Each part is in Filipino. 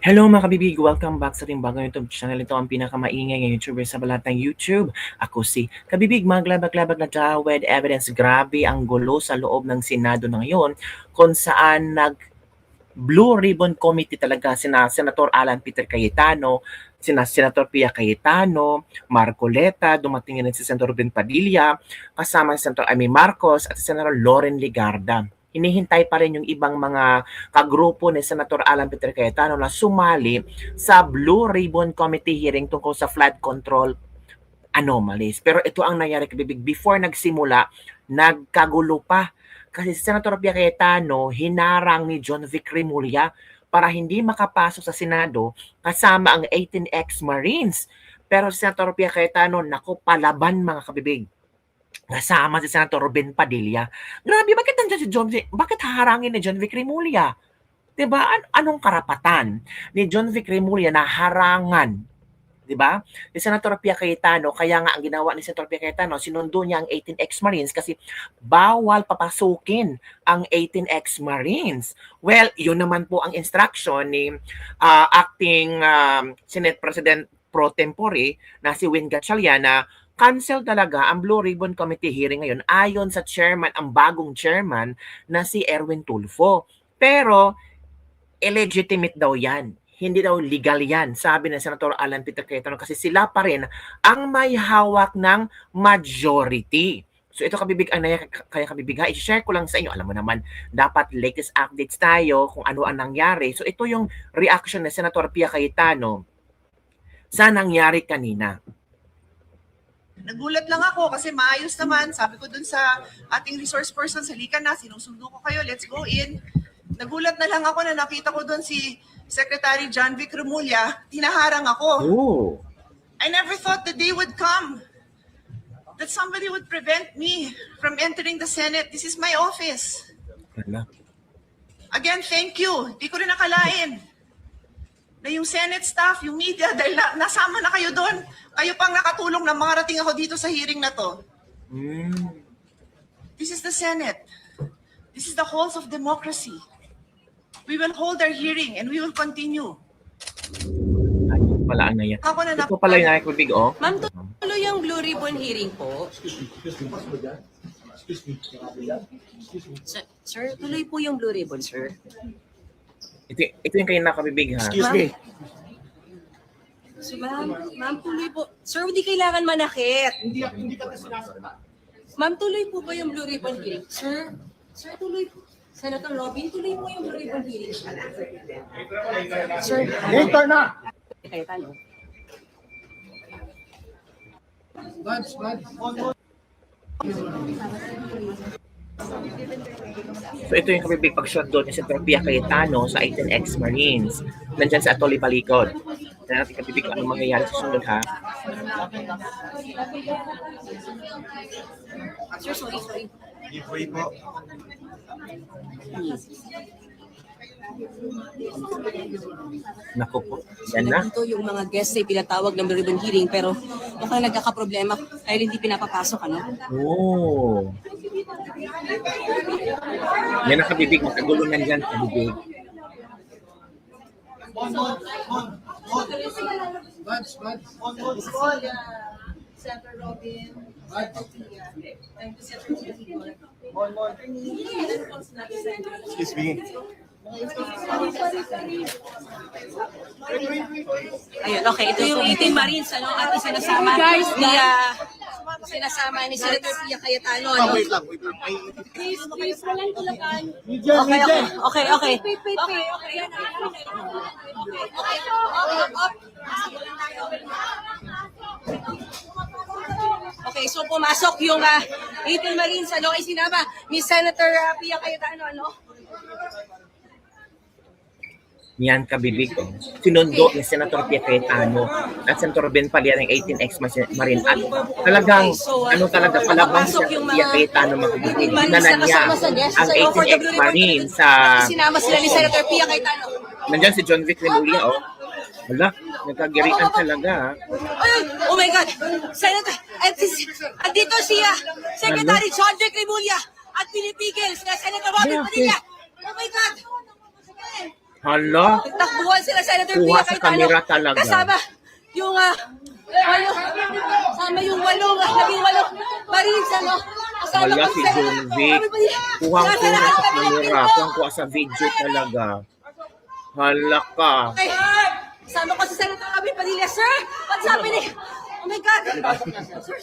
Hello mga kabibig! Welcome back sa ating bagong YouTube channel. Ito ang pinakamaingay ng YouTuber sa balat ng YouTube. Ako si Kabibig, maglabag-labag na with evidence. Grabe ang gulo sa loob ng Senado na ngayon kung saan Blue Ribbon Committee talaga sina Senator Alan Peter Cayetano, sina Senator Pia Cayetano, Marcoleta, dumating rin si Senator Ben Padilla, kasama si Senator Amy Marcos at si Senator Loren Legarda. Hinihintay pa rin yung ibang mga kagrupo ni Senator Alan Peter Cayetano na sumali sa Blue Ribbon Committee hearing tungkol sa flood control anomalies. Pero ito ang nangyari kabibig. Before nagsimula, nagkagulo pa. Kasi si Senator Pia Cayetano hinarang ni John Vic Remulla para hindi makapasok sa Senado kasama ang 18 ex-Marines. Pero si Senator Pia Cayetano, naku, palaban mga kabibig. Kasama si Senator Ben Padilla. Grabe, bakit nandiyan si John Vic? Bakit haharangin ni John Vic Remulla? Diba? Anong karapatan ni John Vic Remulla na harangan, 'di ba? Si Senator Pia Cayetano, kaya nga ang ginawa ni Senator Pia Cayetano, sinundo niya ang 18 ex-Marines kasi bawal papasukin ang 18 ex-Marines. Well, yun naman po ang instruction ni acting Senate President pro tempore na si Win Gatchalian na cancel talaga ang Blue Ribbon Committee hearing ngayon ayon sa chairman, ang bagong chairman na si Erwin Tulfo. Pero illegitimate daw yan. Hindi daw legal yan, sabi ng Senator Alan Peter Cayetano kasi sila pa rin ang may hawak ng majority. So ito kabibig, kaya kabibig ha, i-share ko lang sa inyo. Alam mo naman, dapat latest updates tayo kung ano ang nangyari. So ito yung reaction ng Senator Pia Cayetano sa nangyari kanina. Nagulat lang ako kasi maayos naman. Sabi ko dun sa ating resource person, halika na, sinusundo ko kayo, let's go in. Nagulat na lang ako na nakita ko dun si Secretary John Vic Remulla, tinaharang ako. Oh. I never thought the day would come that somebody would prevent me from entering the Senate. This is my office. Wala. Again, thank you. Di ko rin nakalain na yung Senate staff, yung media, dahil nasama na kayo doon. Kayo pang nakatulong na makarating ako dito sa hearing na to. This is the Senate. This is the halls of democracy. We will hold our hearing and we will continue. Ayun pala ang nangyari. Ako na Ito pala yung nakikibig, oh. Ma'am, tuloy yung Blue Ribbon hearing po. Sir, tuloy po yung Blue Ribbon, sir. Ito yung kayo nakabibig, ha? Excuse me. So, ma'am, tuloy po. Sir, hindi kailangan manakit. Hindi ka sinasagot. Ma'am, tuloy po ba yung Blue Ribbon hearing? Sir, tuloy po. Senator Robin, tuloy po yung Blue Ribbon hearing. Sir, Later na! Kaya tanong. So ito yung kabibig pag-shot doon ni Senator Pia Cayetano sa 18 ex-Marines. Nandyan sa Atoli Balikod. Tignan natin kabibig kung anong mangyayari sa sunod, ha? Sir, sorry. Ipo. Naku po. Yan na. Dito yung mga guests ay pinatawag ng Blue Ribbon hearing pero mukhang nagkakaproblema dahil hindi pinapapasok, ano? Oh. Yan ang kabibig. Makagulo na dyan, kabibig. Senator Robin. Excuse me. Ayun, okay. Ito yung 18 Marines, ano, at sinasama sinasama ni Senator Pia Cayetano, ano? Wait lang. Please, walang tulakan. Okay. Okay, so pumasok yung 18 Marines, ano, ay sinama ni Senator Pia Cayetano, ano? Yan kabibig. Oh. Sinundo ni Senator Pia Cayetano at Senator Ben Padilla ng 18 ex-Marine. At talagang, talaga, palabang si Pia Cayetano makabibig. Ginanan niya ang 18 ex-Marine sa... Sinama sila ni Senator Pia Cayetano. Nandyan si John Vic Remulla, oh. Wala, nagkagirian talaga. Oh my God! Senator, at dito siya, Secretary John Vic Remulla at pinipigil sila Senator Robin Padilla. Oh my God! Hala, Nagtakbuhan sila Senator kuha Pia sa Cayetano. kamera talaga. Kasama yung yung labing walong marines, ano? Kasama Hala, ko si John Vic. Kuhang-kuha sa kamera, kuhang-kuha sa video talaga. Hala ka. Okay. Kasama ko si Senator Robin Padilla. Sir, what's happening? Oh my God. Sir.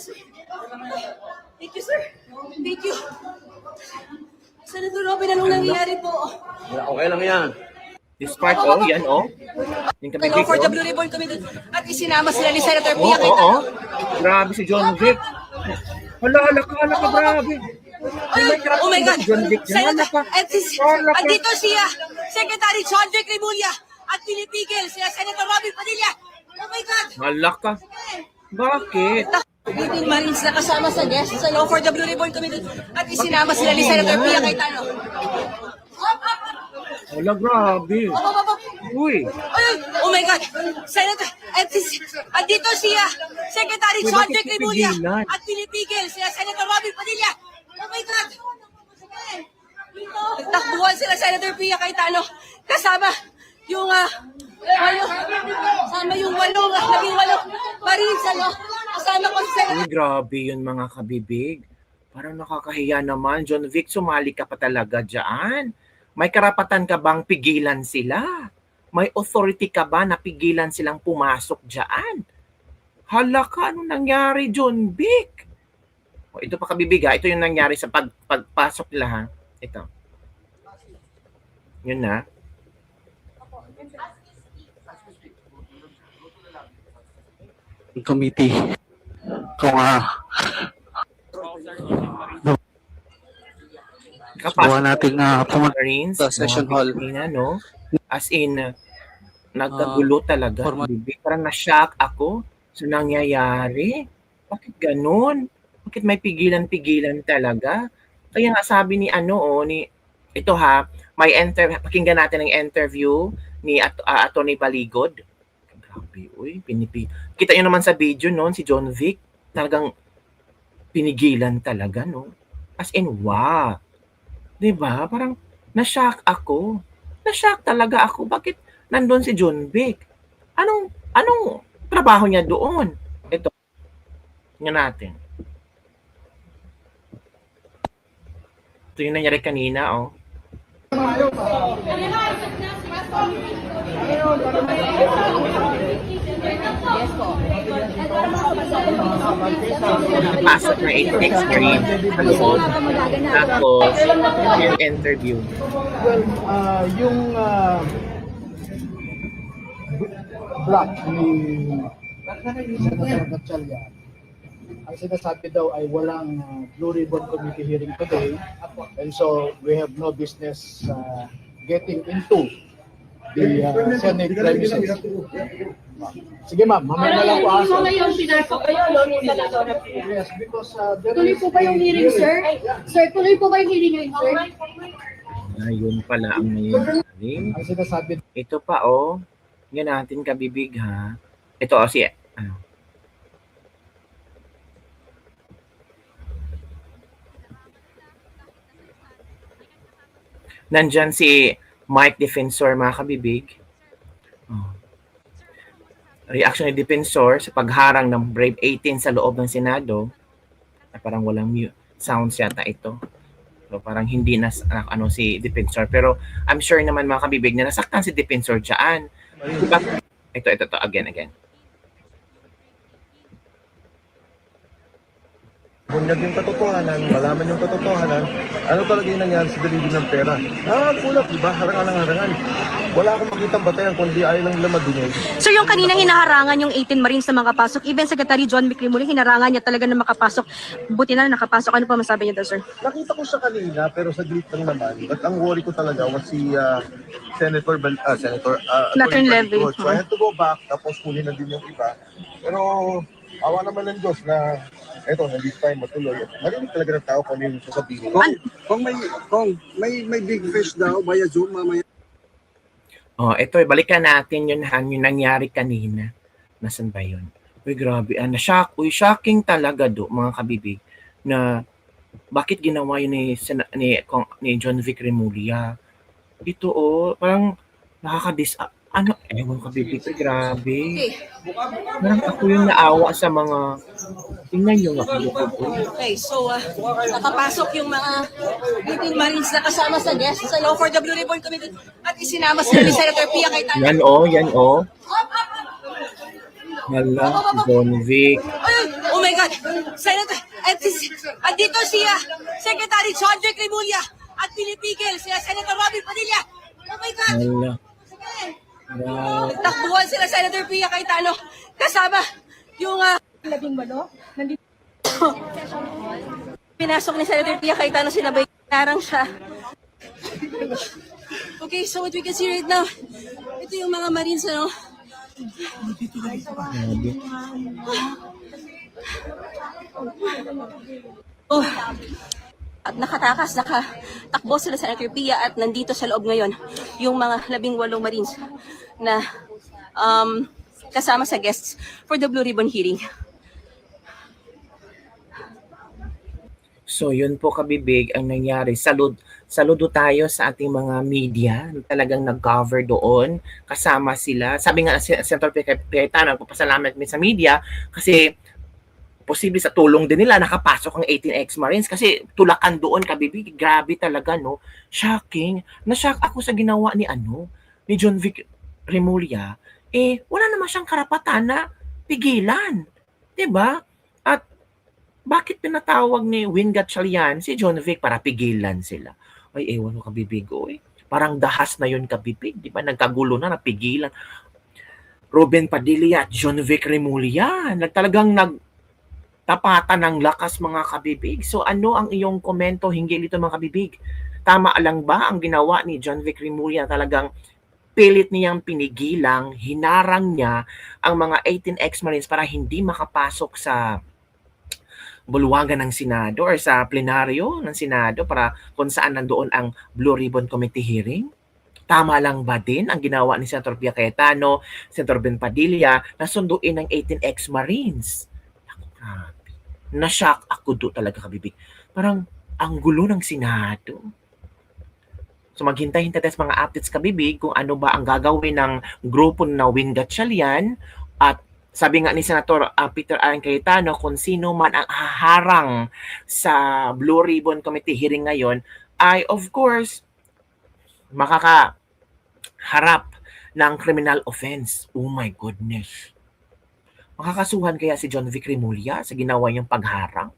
Thank you, sir. Thank you. Senator Robin, anong nangyayari po? Okay lang yan. This part, oh, yan, oh. Yung Hello kabibig, for the oh. Blue Ribbon Committee. At isinama sila ni Senator Oo, Pia oo, Cayetano. Grabe si John Vic. Hala ka, grabe. Oh my God! Si John Vic, Senator, hala ka. andito siya, Secretary John Vic Remulla at pinipigil siya, Senator Robin Padilla. Oh my God! Hala ka. Bakit? Philippine Marines na kasama sa guest sa Law for the Blue Ribbon Committee at isinama sila ni Senator Pia Cayetano. Hala, grabe. Uy. Ay, oh my God! Senator, andito siya, Secretary John bakit Vic Remulla pipigilan? at pinipigil siya, Senator Robin Padilla. Oh my God! Nagtakbuhan sila Senator Pia Cayetano. Kasama yung labing walong marines, ano? Kasama ko si Senator. Uy, grabe yun mga kabibig. Parang nakakahiya naman. John Vic, sumali ka pa talaga dyan. May karapatan ka bang pigilan sila? May authority ka ba na pigilan silang pumasok dyan? Hala ka, anong nangyari, John Vic? O, ito pa kabibig ha. Ito yung nangyari sa pagpasok nila ha. Ito. Yun na. Committee kung gawa nating Marines, sa session mga hall. Pilipina, no? As in, nagkagulo talaga. Bibig. Parang na-shock ako sa nangyayari. Bakit ganun? Bakit may pigilan-pigilan talaga? Kaya nga sabi ni ito ha, pakinggan natin ang interview ni Atty. Baligod. Grabe, uy, kita nyo naman sa video noon, si John Vic, talagang pinigilan talaga, no? As in, wow. Diba? Parang na-shock ako. Na-shock talaga ako. Bakit nandun si John Vic? Anong trabaho niya doon? Ito. Tingnan natin. Ito yung nangyari kanina, oh. Pasok na 86 screen. Tapos, yung interview. Well, yung block ni Senator Gatchalian, ang sinasabi daw ay walang Blue Ribbon Committee hearing today, and so we have no business getting into the Senate premises. Sige ma'am, mamaya na lang po Pero asa. hindi mo ngayon pinasok kayo, no, ni Senadora Pia. Yes, because there Tuloy is po ba yung a hearing, sir? Sir, tuloy po ba yung hearing ngayon, sir? Ayun pala ang nangyayari. Ang sinasabi Ito pa, oh. Nga natin kabibig, ha. Ito, oh, si nandyan si Mike Defensor, mga kabibig. Oh. Reaction ni Defensor sa pagharang ng Brave 18 sa loob ng Senado. Na parang walang sounds yata ito. So parang hindi na si Defensor. Pero I'm sure naman mga kabibig na nasaktan si Defensor dyan. Diba? Ito, again. Bunyag yung katotohanan, malaman yung katotohanan, ano talaga yung nangyari sa dalili ng pera. Kulap, di ba? Harangan. Wala akong makitang batayan kundi ayaw lang nila madunyay. Sir, yung kanina hinaharangan yung 18 Marines na makapasok, even Secretary John Vic Remulla, hinarangan niya talaga na makapasok. Buti na nakapasok. Ano pa masabi niyo daw, sir? Nakita ko siya kanina pero saglit lang naman. But ang worry ko talaga was si Senator Catherine Levy. So I had to go back, tapos huli na din yung iba. Pero awa naman ng Diyos na eto, hindi tayo matuloy. Marinig talaga ng tao kung ano yung sasabihin. Kung may big fish daw via Zoom mamaya. Oh, ito, balikan natin yung nangyari kanina. Nasaan ba yun? Uy, grabe. Na-shock. Uy, shocking talaga mga kabibig, na bakit ginawa yun ni John Vic Remulla. Ito, parang Ano, ewan ko, bibig, grabe. Okay. Parang ako yung naawa sa mga, tingnan nyo nga, bibig. Okay, so nakapasok yung mga 18 Marines na kasama sa guests for the Blue Ribbon Committee at isinama sila ni Senator Pia Cayetano. Yan o. Hala, John Vic. Ay, oh my God! Senator, at dito siya, Secretary John Vic Remulla at pinipigil siya Senator Robin Padilla. Oh my God! Hala. Wow. Nagtakbuhan sila Senator Pia Cayetano kasama yung 18. Nandito. pinasok ni Senator Pia Cayetano, sinabay narang siya. Okay, so what we can see right now, ito yung mga Marines, ano? Grabe. Oh. At nakatakbo sila sa Senator Pia at nandito sa loob ngayon yung mga 18 Marines na kasama sa guests for the Blue Ribbon hearing. So yun po, kabibig, ang nangyari. Saludo tayo sa ating mga media na talagang nag-cover doon. Kasama sila. Sabi nga si Senator Cayetano, nagpapasalamat kami sa media kasi posible sa tulong din nila nakapasok ang 18 ex-Marines kasi tulakan doon, kabibig. Grabe talaga, no? Shocking. Na-shock ako sa ginawa ni John Vic Remulla. Wala naman siyang karapatan na pigilan. 'Di ba? At bakit pinatawag ni Win Gatchalian si John Vic para pigilan sila? Ay, ewan ko, kabibig. Parang dahas na yun, kabibig. 'Di ba? Nagkagulo na, napigilan. Robin Padilla at John Vic Remulla. Talagang tapatan ng lakas, mga kabibig. So ano ang iyong komento hinggil dito, mga kabibig? Tama lang ba ang ginawa ni John Vic Remulla? Talagang pilit niyang pinigilang, hinarang niya ang mga 18 ex-Marines para hindi makapasok sa bulwagan ng Senado or sa plenaryo ng Senado para kung saan nandoon ang Blue Ribbon Committee hearing? Tama lang ba din ang ginawa ni Senator Pia Cayetano, Senator Ben Padilla na sunduin ng 18 ex-Marines? Naku, grabe. Na-shock ako do talaga, kabibig. Parang ang gulo ng Senado. So maghintay-hintay tayo sa mga updates, kabibig, kung ano ba ang gagawin ng grupo na Win Gatchalian at sabi nga ni Senator Peter Alan Cayetano, kung sino man ang haharang sa Blue Ribbon Committee hearing ngayon ay of course makakaharap ng criminal offense. Oh my goodness. Makakasuhan kaya si John Vic Remulla sa ginawa niyang pagharang?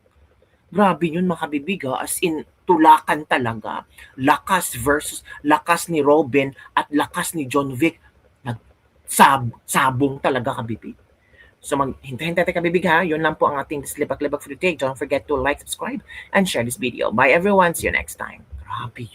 Grabe yun, mga kabibig, as in tulakan talaga. Lakas versus lakas ni Robin at lakas ni John Vic. Sabong talaga, kabibig. So maghintay-hintay tayo, kabibig, ha. Yun lang po ang ating Slibak-Libak for today. Don't forget to like, subscribe, and share this video. Bye everyone. See you next time. Grabe yun.